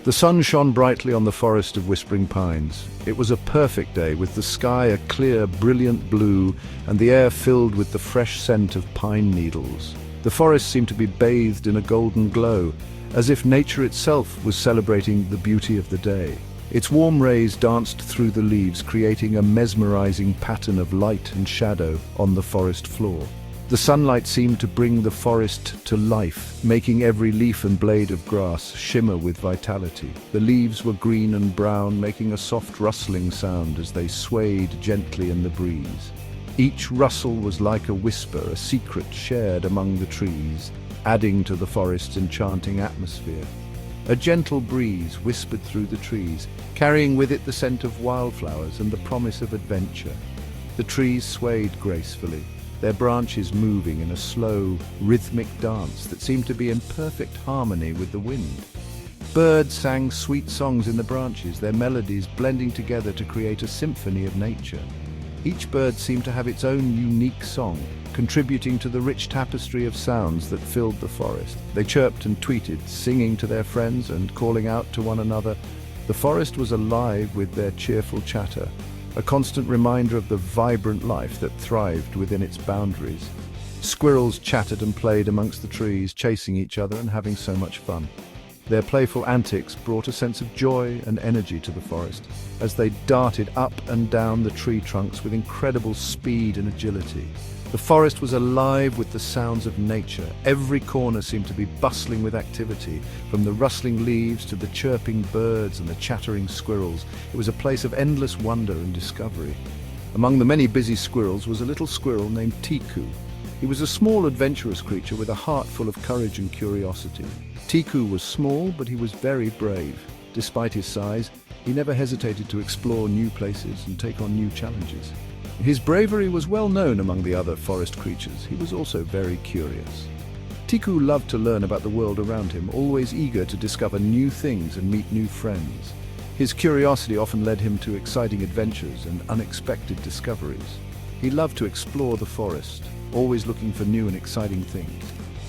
The sun shone brightly on the forest of whispering pines. It was a perfect day, with the sky a clear, brilliant blue and the air filled with the fresh scent of pine needles. The forest seemed to be bathed in a golden glow, as if nature itself was celebrating the beauty of the day. Its warm rays danced through the leaves, creating a mesmerizing pattern of light and shadow on the forest floor. The sunlight seemed to bring the forest to life, making every leaf and blade of grass shimmer with vitality. The leaves were green and brown, making a soft rustling sound as they swayed gently in the breeze. Each rustle was like a whisper, a secret shared among the trees, adding to the forest's enchanting atmosphere. A gentle breeze whispered through the trees, carrying with it the scent of wildflowers and the promise of adventure. The trees swayed gracefully, their branches moving in a slow, rhythmic dance that seemed to be in perfect harmony with the wind. Birds sang sweet songs in the branches, their melodies blending together to create a symphony of nature. Each bird seemed to have its own unique song, contributing to the rich tapestry of sounds that filled the forest. They chirped and tweeted, singing to their friends and calling out to one another. The forest was alive with their cheerful chatter, a constant reminder of the vibrant life that thrived within its boundaries. Squirrels chattered and played amongst the trees, chasing each other and having so much fun. Their playful antics brought a sense of joy and energy to the forest, as they darted up and down the tree trunks with incredible speed and agility. The forest was alive with the sounds of nature. Every corner seemed to be bustling with activity, from the rustling leaves to the chirping birds and the chattering squirrels. It was a place of endless wonder and discovery. Among the many busy squirrels was a little squirrel named Tiku. He was a small, adventurous creature with a heart full of courage and curiosity. Tiku was small, but he was very brave. Despite his size, he never hesitated to explore new places and take on new challenges. His bravery was well known among the other forest creatures. He was also very curious. Tiku loved to learn about the world around him, always eager to discover new things and meet new friends. His curiosity often led him to exciting adventures and unexpected discoveries. He loved to explore the forest, always looking for new and exciting things.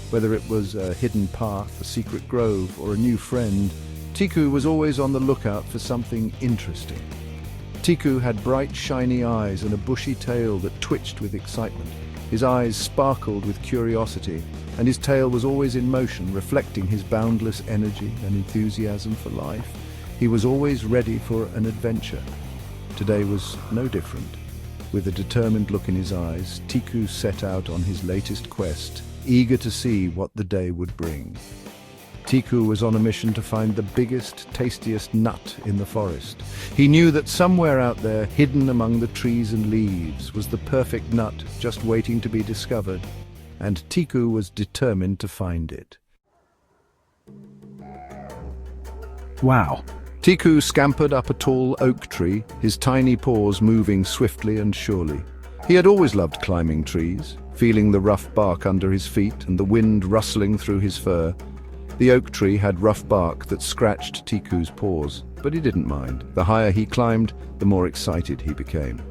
Whether it was a hidden path, a secret grove, or a new friend, Tiku was always on the lookout for something interesting. Tiku had bright, shiny eyes and a bushy tail that twitched with excitement. His eyes sparkled with curiosity, and his tail was always in motion, reflecting his boundless energy and enthusiasm for life. He was always ready for an adventure. Today was no different. With a determined look in his eyes, Tiku set out on his latest quest, eager to see what the day would bring. Tiku was on a mission to find the biggest, tastiest nut in the forest. He knew that somewhere out there, hidden among the trees and leaves, was the perfect nut just waiting to be discovered, and Tiku was determined to find it. Wow. Tiku scampered up a tall oak tree, his tiny paws moving swiftly and surely. He had always loved climbing trees, feeling the rough bark under his feet and the wind rustling through his fur. The oak tree had rough bark that scratched Tiku's paws, but he didn't mind. The higher he climbed, the more excited he became.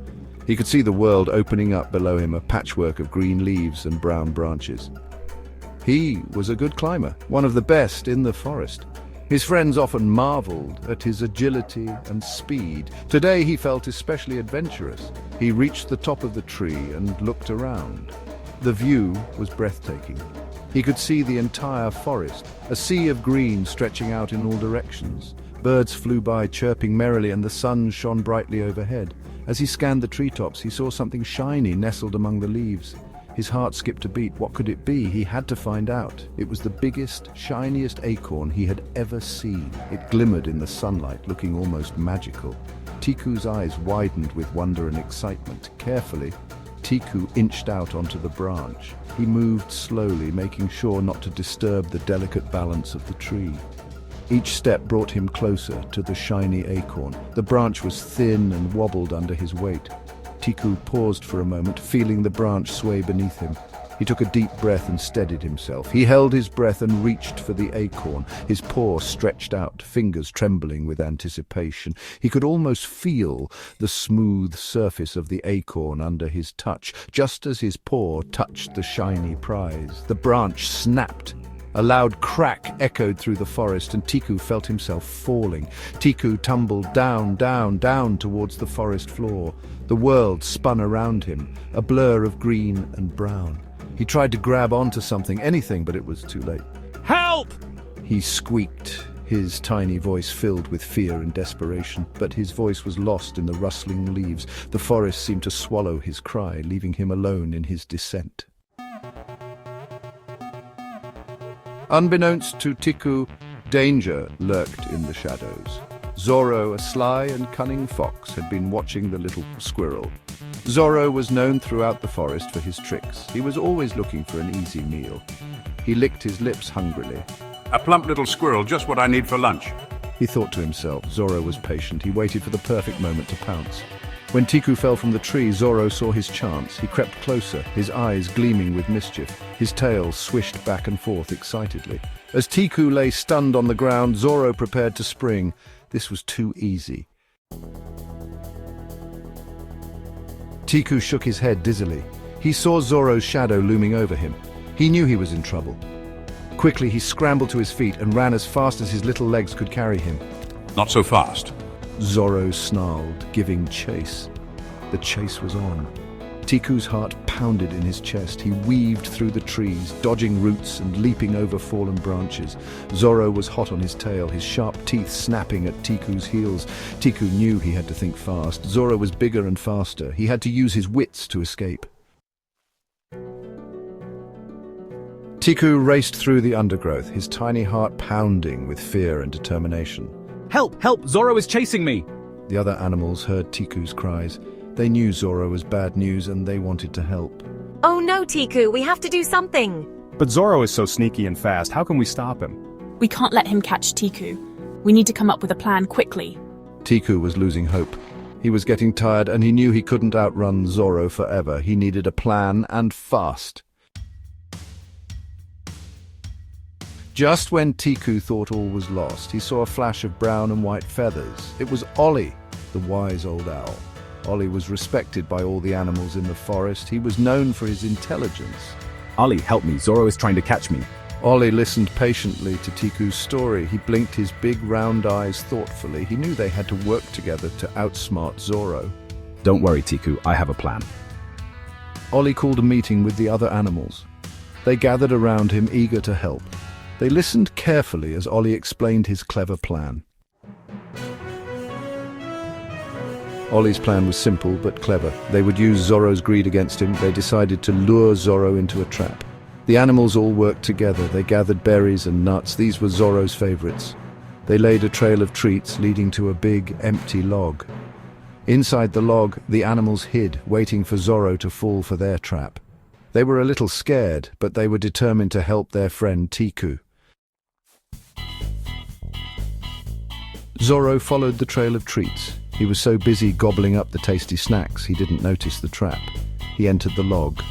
He could see the world opening up below him, a patchwork of green leaves and brown branches. He was a good climber, one of the best in the forest. His friends often marveled at his agility and speed. Today he felt especially adventurous. He reached the top of the tree and looked around. The view was breathtaking. He could see the entire forest, a sea of green stretching out in all directions. Birds flew by, chirping merrily, and the sun shone brightly overhead. As he scanned the treetops, he saw something shiny nestled among the leaves. His heart skipped a beat. What could it be? He had to find out. It was the biggest, shiniest acorn he had ever seen. It glimmered in the sunlight, looking almost magical. Tiku's eyes widened with wonder and excitement. Carefully, Tiku inched out onto the branch. He moved slowly, making sure not to disturb the delicate balance of the tree. Each step brought him closer to the shiny acorn. The branch was thin and wobbled under his weight. Tiku paused for a moment, feeling the branch sway beneath him. He took a deep breath and steadied himself. He held his breath and reached for the acorn, his paw stretched out, fingers trembling with anticipation. He could almost feel the smooth surface of the acorn under his touch. Just as his paw touched the shiny prize, the branch snapped. A loud crack echoed through the forest, and Tiku felt himself falling. Tiku tumbled down towards the forest floor. The world spun around him, a blur of green and brown. He tried to grab onto something, anything, but it was too late. Help! He squeaked, his tiny voice filled with fear and desperation, but his voice was lost in the rustling leaves. The forest seemed to swallow his cry, leaving him alone in his descent. Unbeknownst to Tiku, danger lurked in the shadows. Zorro, a sly and cunning fox, had been watching the little squirrel. Zorro was known throughout the forest for his tricks. He was always looking for an easy meal. He licked his lips hungrily. A plump little squirrel, just what I need for lunch. He thought to himself. Zorro was patient. He waited for the perfect moment to pounce. When Tiku fell from the tree, Zorro saw his chance. He crept closer, his eyes gleaming with mischief. His tail swished back and forth excitedly. As Tiku lay stunned on the ground, Zorro prepared to spring. This was too easy. Tiku shook his head dizzily. He saw Zorro's shadow looming over him. He knew he was in trouble. Quickly, he scrambled to his feet and ran as fast as his little legs could carry him. Not so fast. Zorro snarled, giving chase. The chase was on. Tiku's heart pounded in his chest. He weaved through the trees, dodging roots and leaping over fallen branches. Zorro was hot on his tail, his sharp teeth snapping at Tiku's heels. Tiku knew he had to think fast. Zorro was bigger and faster. He had to use his wits to escape. Tiku raced through the undergrowth, his tiny heart pounding with fear and determination. Help! Help! Zorro is chasing me! The other animals heard Tiku's cries. They knew Zorro was bad news and they wanted to help. Oh no, Tiku, we have to do something. But Zorro is so sneaky and fast. How can we stop him? We can't let him catch Tiku. We need to come up with a plan quickly. Tiku was losing hope. He was getting tired and he knew he couldn't outrun Zorro forever. He needed a plan, and fast. Just when Tiku thought all was lost, he saw a flash of brown and white feathers. It was Ollie, the wise old owl. Ollie was respected by all the animals in the forest. He was known for his intelligence. Ollie, help me. Zorro is trying to catch me. Ollie listened patiently to Tiku's story. He blinked his big round eyes thoughtfully. He knew they had to work together to outsmart Zorro. Don't worry, Tiku. I have a plan. Ollie called a meeting with the other animals. They gathered around him, eager to help. They listened carefully as Ollie explained his clever plan. Ollie's plan was simple but clever. They would use Zorro's greed against him. They decided to lure Zorro into a trap. The animals all worked together. They gathered berries and nuts. These were Zorro's favorites. They laid a trail of treats leading to a big, empty log. Inside the log, the animals hid, waiting for Zorro to fall for their trap. They were a little scared, but they were determined to help their friend Tiku. Zorro followed the trail of treats. He was so busy gobbling up the tasty snacks, he didn't notice the trap. He entered the log.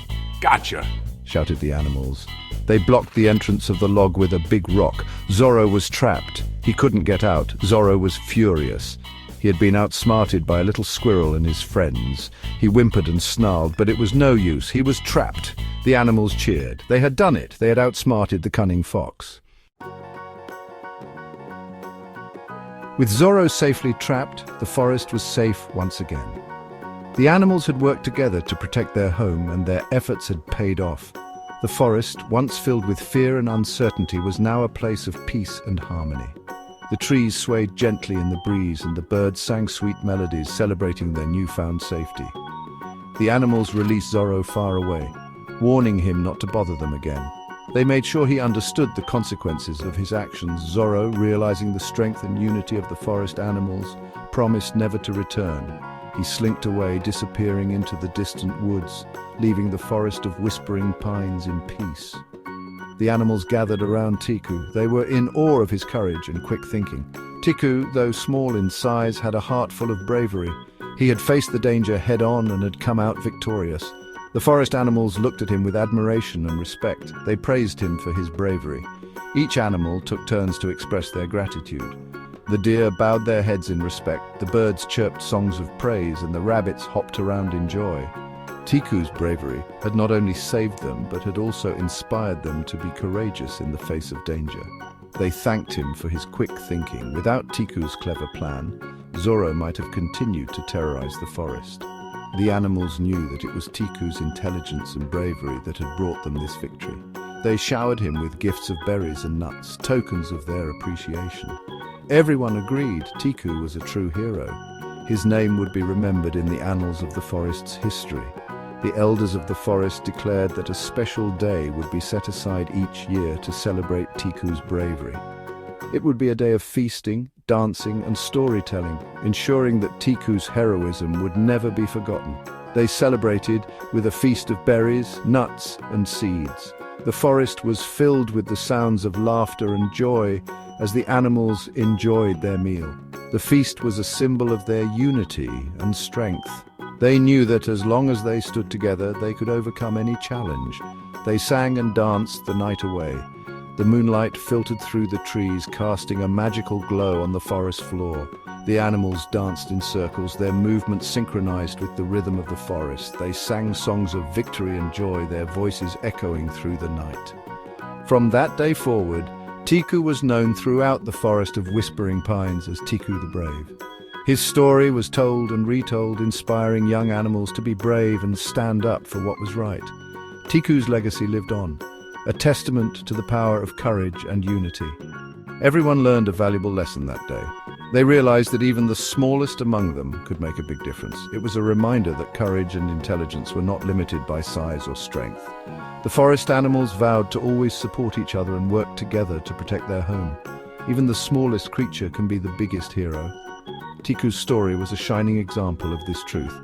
Gotcha! Shouted the animals. They blocked the entrance of the log with a big rock. Zorro was trapped. He couldn't get out. Zorro was furious. He had been outsmarted by a little squirrel and his friends. He whimpered and snarled, but it was no use. He was trapped. The animals cheered. They had done it. They had outsmarted the cunning fox. With Zorro safely trapped, the forest was safe once again. The animals had worked together to protect their home, and their efforts had paid off. The forest, once filled with fear and uncertainty, was now a place of peace and harmony. The trees swayed gently in the breeze, and the birds sang sweet melodies, celebrating their newfound safety. The animals released Zorro far away, warning him not to bother them again. They made sure he understood the consequences of his actions. Zorro, realizing the strength and unity of the forest animals, promised never to return. He slinked away, disappearing into the distant woods, leaving the forest of whispering pines in peace. The animals gathered around Tiku. They were in awe of his courage and quick thinking. Tiku, though small in size, had a heart full of bravery. He had faced the danger head-on and had come out victorious. The forest animals looked at him with admiration and respect. They praised him for his bravery. Each animal took turns to express their gratitude. The deer bowed their heads in respect, the birds chirped songs of praise, and the rabbits hopped around in joy. Tiku's bravery had not only saved them, but had also inspired them to be courageous in the face of danger. They thanked him for his quick thinking. Without Tiku's clever plan, Zoro might have continued to terrorize the forest. The animals knew that it was Tiku's intelligence and bravery that had brought them this victory. They showered him with gifts of berries and nuts, tokens of their appreciation. Everyone agreed Tiku was a true hero. His name would be remembered in the annals of the forest's history. The elders of the forest declared that a special day would be set aside each year to celebrate Tiku's bravery. It would be a day of feasting, dancing, and storytelling, ensuring that Tiku's heroism would never be forgotten. They celebrated with a feast of berries, nuts, and seeds. The forest was filled with the sounds of laughter and joy as the animals enjoyed their meal. The feast was a symbol of their unity and strength. They knew that as long as they stood together, they could overcome any challenge. They sang and danced the night away. The moonlight filtered through the trees, casting a magical glow on the forest floor. The animals danced in circles, their movements synchronized with the rhythm of the forest. They sang songs of victory and joy, their voices echoing through the night. From that day forward, Tiku was known throughout the forest of Whispering Pines as Tiku the Brave. His story was told and retold, inspiring young animals to be brave and stand up for what was right. Tiku's legacy lived on, a testament to the power of courage and unity. Everyone learned a valuable lesson that day. They realized that even the smallest among them could make a big difference. It was a reminder that courage and intelligence were not limited by size or strength. The forest animals vowed to always support each other and work together to protect their home. Even the smallest creature can be the biggest hero. Tiku's story was a shining example of this truth.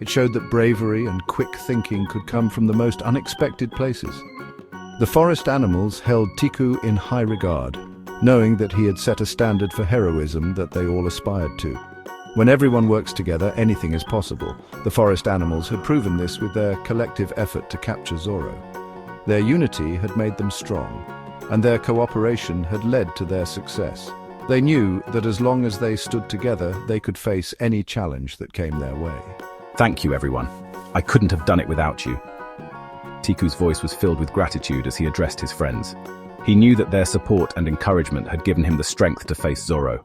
It showed that bravery and quick thinking could come from the most unexpected places. The forest animals held Tiku in high regard, knowing that he had set a standard for heroism that they all aspired to. When everyone works together, anything is possible. The forest animals had proven this with their collective effort to capture Zoro. Their unity had made them strong, and their cooperation had led to their success. They knew that as long as they stood together, they could face any challenge that came their way. Thank you, everyone. I couldn't have done it without you. Tiku's voice was filled with gratitude as he addressed his friends. He knew that their support and encouragement had given him the strength to face Zoro.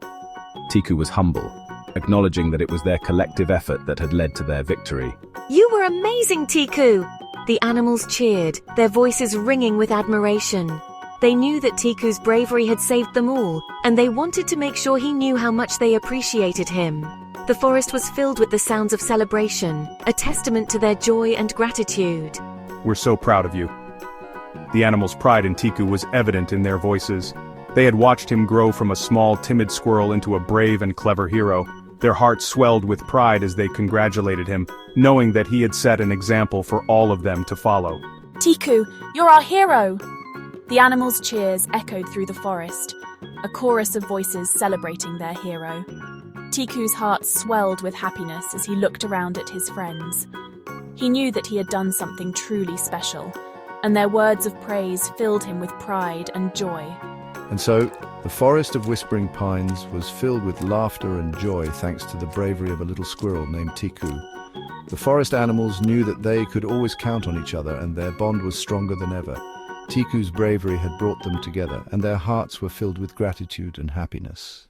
Tiku was humble, acknowledging that it was their collective effort that had led to their victory. You were amazing, Tiku! The animals cheered, their voices ringing with admiration. They knew that Tiku's bravery had saved them all, and they wanted to make sure he knew how much they appreciated him. The forest was filled with the sounds of celebration, a testament to their joy and gratitude. We're so proud of you. The animals' pride in Tiku was evident in their voices. They had watched him grow from a small, timid squirrel into a brave and clever hero. Their hearts swelled with pride as they congratulated him, knowing that he had set an example for all of them to follow. Tiku, you're our hero! The animals' cheers echoed through the forest, a chorus of voices celebrating their hero. Tiku's heart swelled with happiness as he looked around at his friends. He knew that he had done something truly special, and their words of praise filled him with pride and joy. And so, the forest of Whispering Pines was filled with laughter and joy thanks to the bravery of a little squirrel named Tiku. The forest animals knew that they could always count on each other, and their bond was stronger than ever. Tiku's bravery had brought them together, and their hearts were filled with gratitude and happiness.